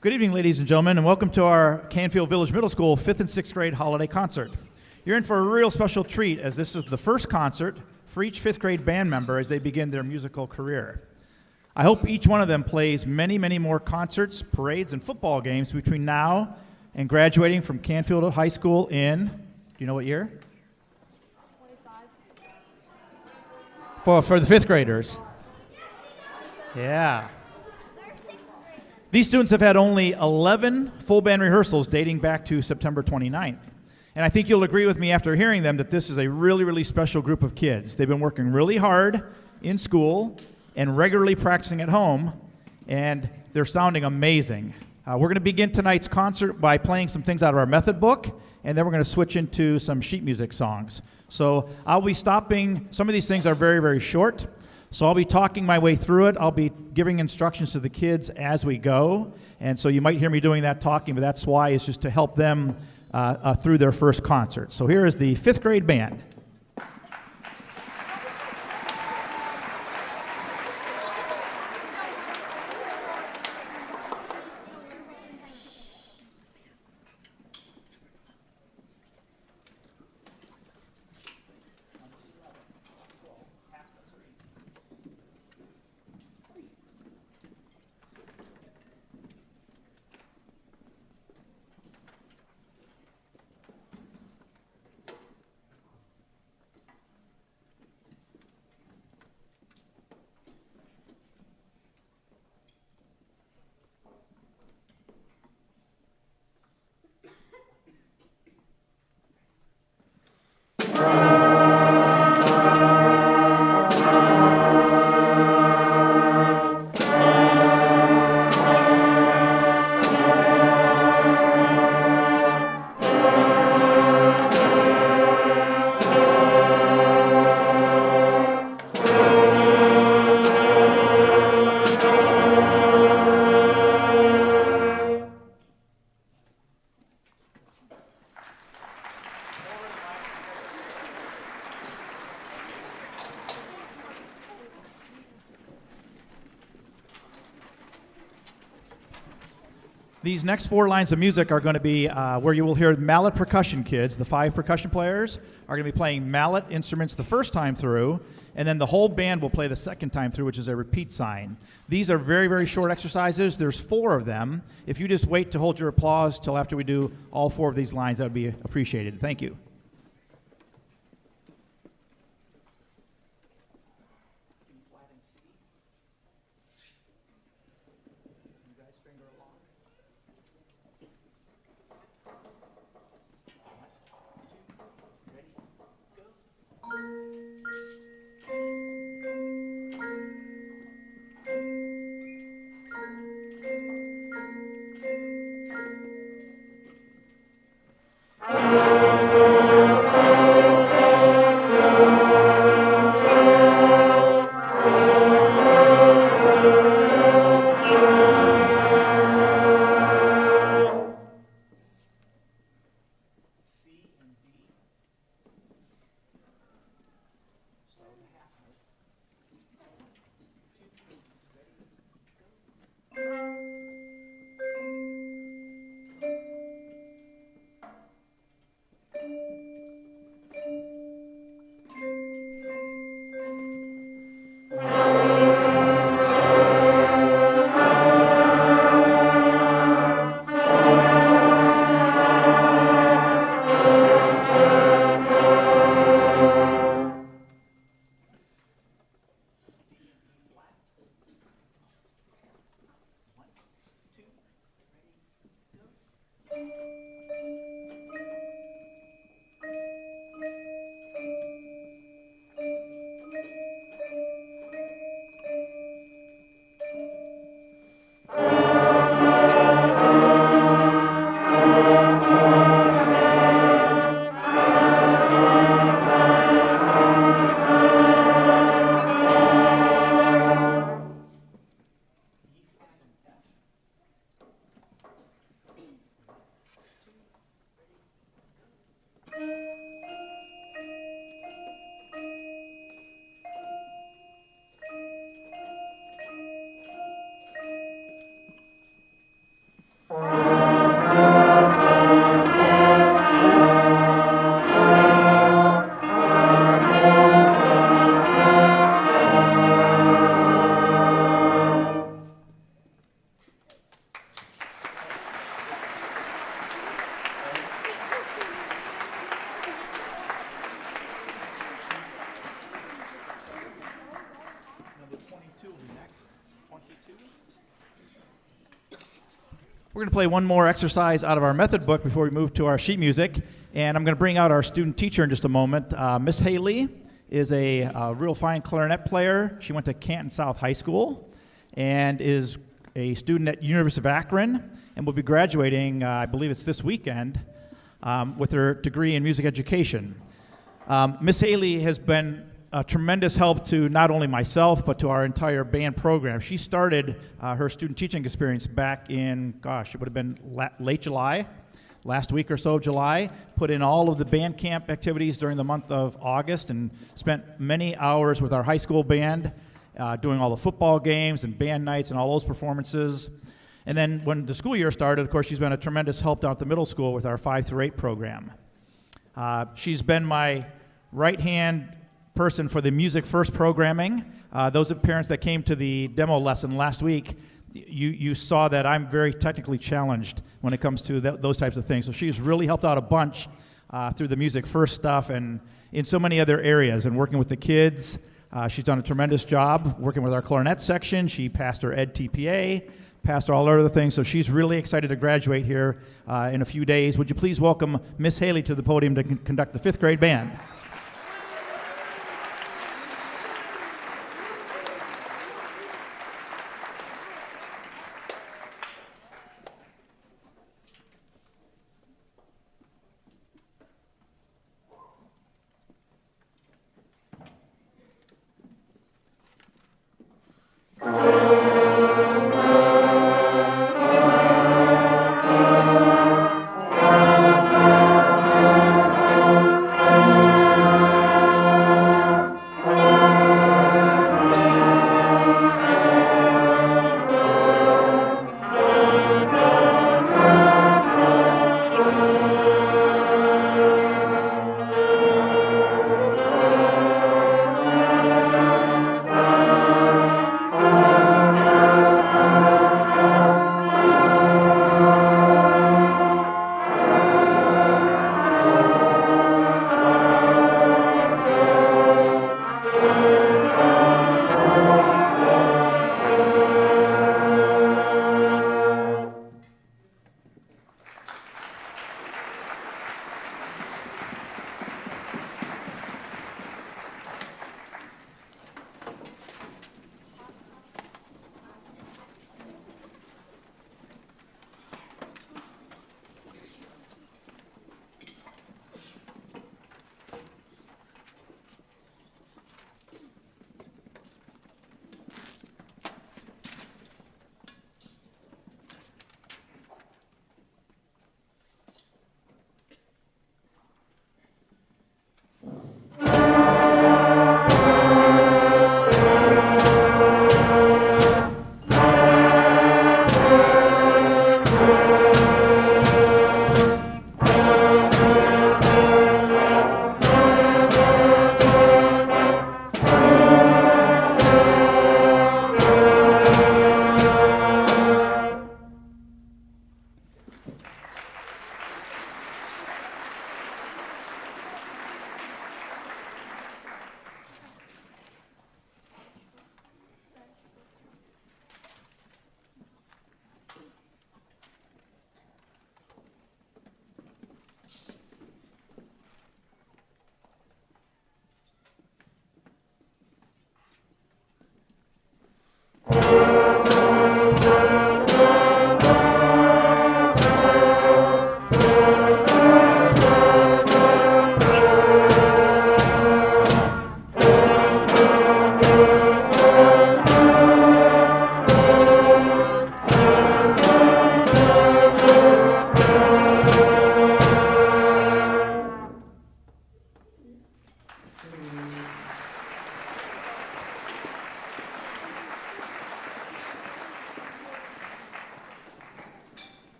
Good evening, ladies and gentlemen, and welcome to our Canfield Village Middle School 5th and 6th grade holiday concert. You're in for a real special treat, as this is the first concert for each 5th grade band member as they begin their musical career. I hope each one of them plays many, many more concerts, parades, and football games between now and graduating from Canfield High School in, do you know what year? 25. For the 5th graders. Yeah. These students have had only 11 full band rehearsals dating back to September 29th. And I think you'll agree with me after hearing them that this is a really, really special group of kids. They've been working really hard in school and regularly practicing at home, and they're sounding amazing. We're going to begin tonight's concert by playing some things out of our method book, and then we're going to switch into some sheet music songs. So I'll be stopping. Some of these things are very, very short. So I'll be talking my way through it. I'll be giving instructions to the kids as we go. And so you might hear me doing that talking, but that's why, it's just to help them through their first concert. So here is the 5th grade band. These next 4 lines of music are going to be where you will hear mallet percussion kids. The 5 percussion players are going to be playing mallet instruments the first time through, and then the whole band will play the second time through, which is a repeat sign. These are very, very short exercises. There's 4 of them. If you just wait to hold your applause till after we do all 4 of these lines, that would be appreciated. Thank you. We're going to play one more exercise out of our method book before we move to our sheet music, and I'm going to bring out our student teacher in just a moment. Miss Haley is a real fine clarinet player. She went to Canton South High School and is a student at University of Akron, and will be graduating, I believe it's this weekend, with her degree in music education. Miss Haley has been a tremendous help to not only myself, but to our entire band program. She started her student teaching experience back in, it would have been late July, last week or so of July, put in all of the band camp activities during the month of August, and spent many hours with our high school band, doing all the football games and band nights and all those performances. And then when the school year started, of course, she's been a tremendous help down at the middle school with our 5 through 8 program. She's been my right-hand person for the Music First programming. Those of parents that came to the demo lesson last week, you saw that I'm very technically challenged when it comes to those types of things. So she's really helped out a bunch through the Music First stuff and in so many other areas, and working with the kids. She's done a tremendous job working with our clarinet section. She passed her Ed TPA, passed all our other things, so she's really excited to graduate here in a few days. Would you please welcome Miss Haley to the podium to conduct the 5th grade band?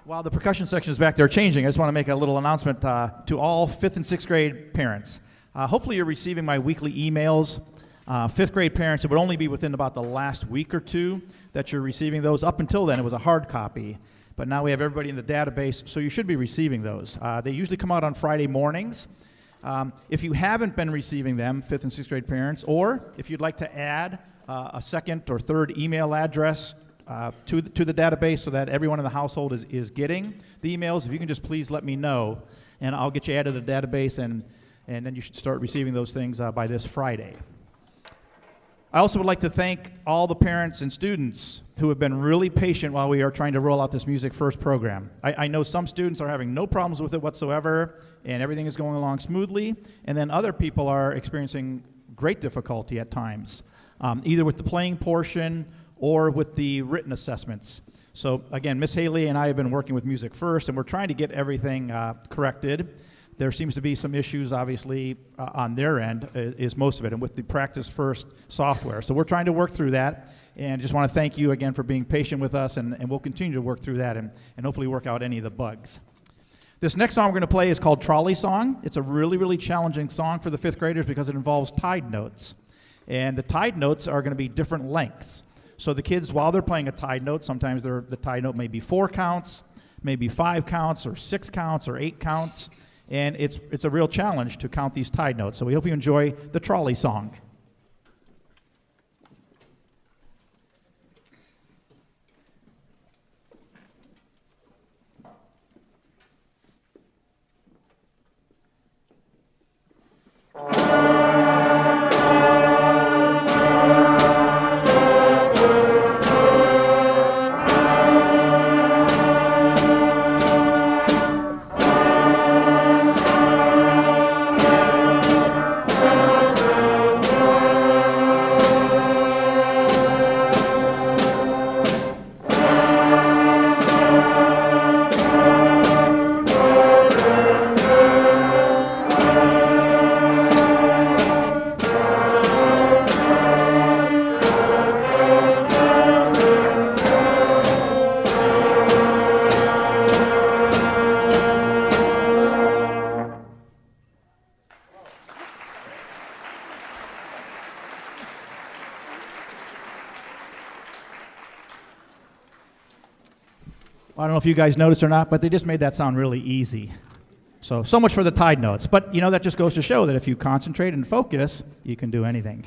While the percussion section is back there changing, I just want to make a little announcement to all 5th and 6th grade parents. Hopefully you're receiving my weekly emails. 5th grade parents, it would only be within about the last week or two that you're receiving those. Up until then, it was a hard copy. but now we have everybody in the database, so you should be receiving those. They usually come out on Friday mornings. If you haven't been receiving them, 5th and 6th grade parents, or if you'd like to add a second or third email address to the database so that everyone in the household is getting the emails, if you can just please let me know, and I'll get you added to the database, and then you should start receiving those things by this Friday. I also would like to thank all the parents and students who have been really patient while we are trying to roll out this Music First program. I know some students are having no problems with it whatsoever, and everything is going along smoothly, and then other people are experiencing great difficulty at times, either with the playing portion or with the written assessments. So again, Miss Haley and I have been working with Music First, and we're trying to get everything corrected. There seems to be some issues, obviously, on their end, is most of it, and with the Practice First software. So we're trying to work through that, and just want to thank you again for being patient with us, and we'll continue to work through that and hopefully work out any of the bugs. This next song we're going to play is called Trolley Song. It's a really, really challenging song for the 5th graders because it involves tied notes. And the tied notes are going to be different lengths. So the kids, while they're playing a tied note, sometimes the tied note may be 4 counts, maybe 5 counts, or 6 counts, or 8 counts. And it's a real challenge to count these tied notes. So we hope you enjoy the Trolley Song. I don't know if you guys noticed or not, but they just made that sound really easy. So much for the tied notes. But, that just goes to show that if you concentrate and focus, you can do anything.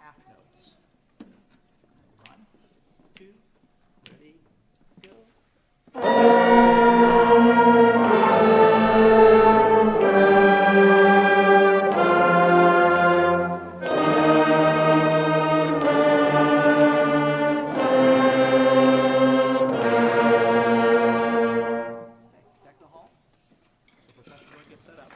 half notes. 1, 2, ready, go. Deck the hall. The professional going to get set up.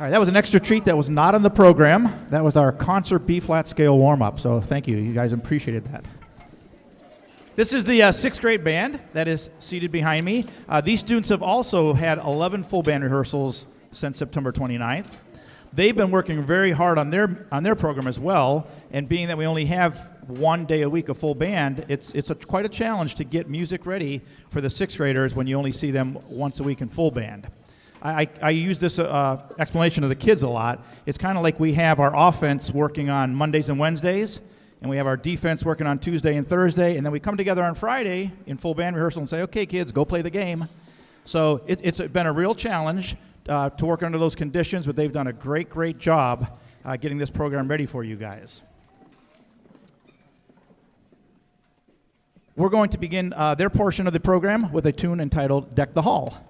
All right, that was an extra treat that was not on the program. That was our concert B-flat scale warm-up, so thank you. You guys appreciated that. This is the sixth grade band that is seated behind me. These students have also had 11 full band rehearsals since September 29th. They've been working very hard on their program as well, and being that we only have 1 day a week of full band, it's quite a challenge to get music ready for the sixth graders when you only see them once a week in full band. I use this explanation to the kids a lot. It's kind of like we have our offense working on Mondays and Wednesdays, and we have our defense working on Tuesday and Thursday, and then we come together on Friday in full band rehearsal and say, okay, kids, go play the game. So it's been a real challenge to work under those conditions, but they've done a great job getting this program ready for you guys. We're going to begin their portion of the program with a tune entitled Deck the Hall.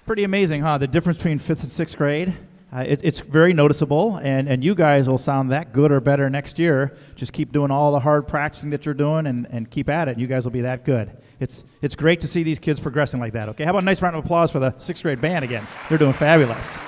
Pretty amazing, huh? The difference between 5th and 6th grade. It's very noticeable, and you guys will sound that good or better next year. Just keep doing all the hard practicing that you're doing and keep at it. You guys will be that good. It's great to see these kids progressing like that, okay? How about a nice round of applause for the 6th grade band again? They're doing fabulous.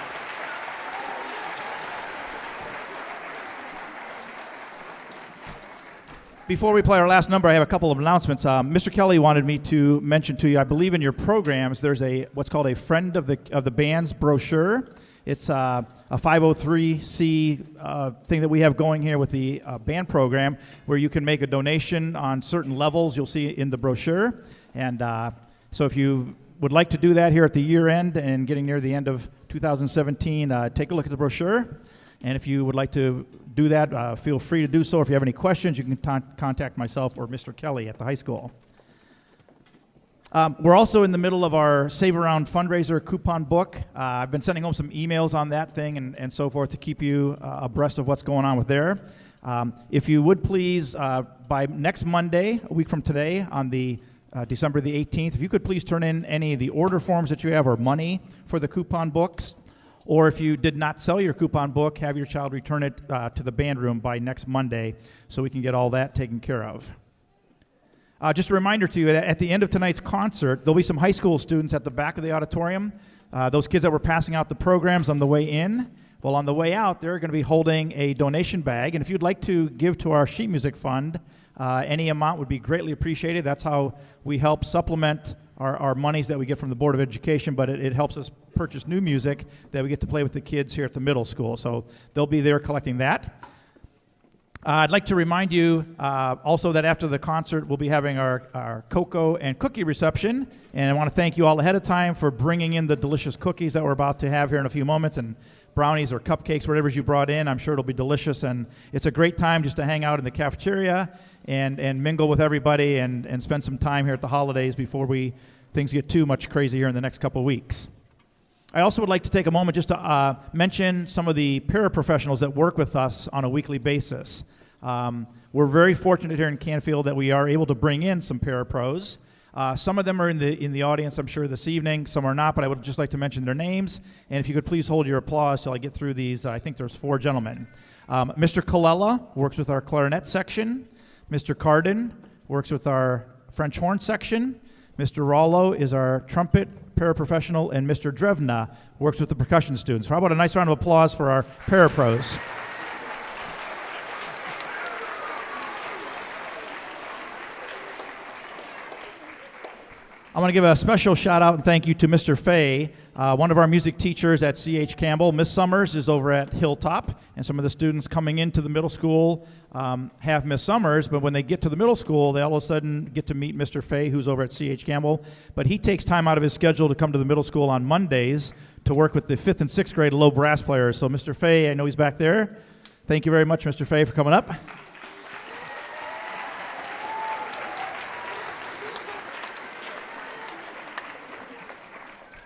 Before we play our last number, I have a couple of announcements. Mr. Kelly wanted me to mention to you, I believe in your programs, there's what's called a Friend of the Band's brochure. It's a 503c thing that we have going here with the band program, where you can make a donation on certain levels you'll see in the brochure. And so if you would like to do that here at the year end and getting near the end of 2017, take a look at the brochure. And if you would like to do that, feel free to do so. If you have any questions, you can contact myself or Mr. Kelly at the high school. We're also in the middle of our Save Around fundraiser coupon book. I've been sending home some emails on that thing and so forth to keep you abreast of what's going on with there. If you would please, by next Monday, a week from today, on the December the 18th, if you could please turn in any of the order forms that you have or money for the coupon books. Or if you did not sell your coupon book, have your child return it to the band room by next Monday so we can get all that taken care of. Just a reminder to you that at the end of tonight's concert, there'll be some high school students at the back of the auditorium. Those kids that were passing out the programs on the way in, well, on the way out, they're going to be holding a donation bag. And if you'd like to give to our sheet music fund, any amount would be greatly appreciated. That's how we help supplement our monies that we get from the Board of Education, but it helps us purchase new music that we get to play with the kids here at the middle school. So they'll be there collecting that. I'd like to remind you also that after the concert, we'll be having our cocoa and cookie reception. And I want to thank you all ahead of time for bringing in the delicious cookies that we're about to have here in a few moments, and brownies or cupcakes, whatever you brought in. I'm sure it'll be delicious. And it's a great time just to hang out in the cafeteria and mingle with everybody and spend some time here at the holidays before things get too much crazy here in the next couple of weeks. I also would like to take a moment just to mention some of the paraprofessionals that work with us on a weekly basis. We're very fortunate here in Canfield that we are able to bring in some parapros. Some of them are in the audience, I'm sure, this evening. Some are not, but I would just like to mention their names. And if you could please hold your applause till I get through these. I think there's 4 gentlemen. Mr. Colella works with our clarinet section. Mr. Carden works with our French horn section. Mr. Rollo is our trumpet paraprofessional, and Mr. Drevna works with the percussion students. So how about a nice round of applause for our parapros? I want to give a special shout out and thank you to Mr. Fay, one of our music teachers at C.H. Campbell. Miss Summers is over at Hilltop, and some of the students coming into the middle school have Miss Summers, but when they get to the middle school, they all of a sudden get to meet Mr. Fay, who's over at C.H. Campbell. But he takes time out of his schedule to come to the middle school on Mondays to work with the 5th and 6th grade low brass players. So Mr. Fay, I know he's back there. Thank you very much, Mr. Fay, for coming up.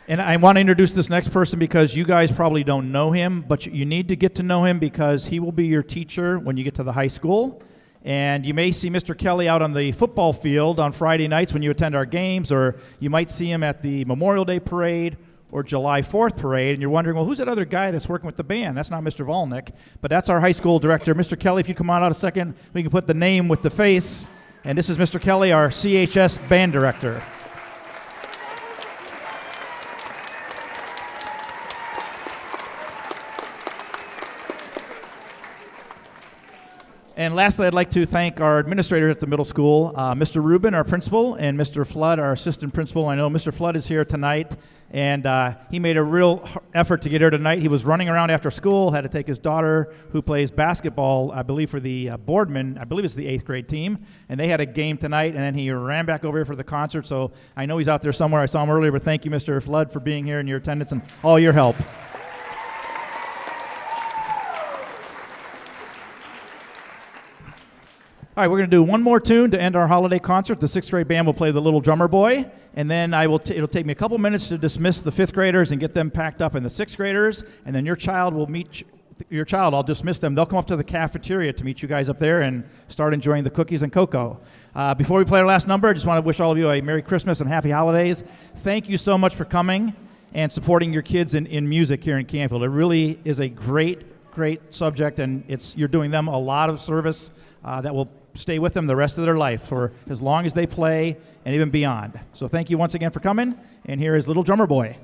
And I want to introduce this next person because you guys probably don't know him, but you need to get to know him because he will be your teacher when you get to the high school. And you may see Mr. Kelly out on the football field on Friday nights when you attend our games, or you might see him at the Memorial Day Parade or July 4th Parade, and you're wondering, well, who's that other guy that's working with the band? That's not Mr. Volnick, but that's our high school director. Mr. Kelly, if you come on out a second, we can put the name with the face. And this is Mr. Kelly, our CHS band director. And lastly, I'd like to thank our administrators at the middle school, Mr. Rubin, our principal, and Mr. Flood, our assistant principal. I know Mr. Flood is here tonight, and he made a real effort to get here tonight. He was running around after school, had to take his daughter, who plays basketball, I believe, for the Boardman, I believe it's the 8th grade team, and they had a game tonight, and then he ran back over here for the concert, so I know he's out there somewhere. I saw him earlier, but thank you, Mr. Flood, for being here and your attendance and all your help. All right, we're going to do one more tune to end our holiday concert. The 6th grade band will play The Little Drummer Boy, and then it'll take me a couple minutes to dismiss the 5th graders and get them packed up, and the 6th graders, and then your child will meet your child. I'll dismiss them. They'll come up to the cafeteria to meet you guys up there and start enjoying the cookies and cocoa. Before we play our last number, I just want to wish all of you a Merry Christmas and Happy Holidays. Thank you so much for coming. and supporting your kids in music here in Canfield. It really is a great subject, and you're doing them a lot of service that will stay with them the rest of their life for as long as they play and even beyond. So thank you once again for coming, and here is Little Drummer Boy.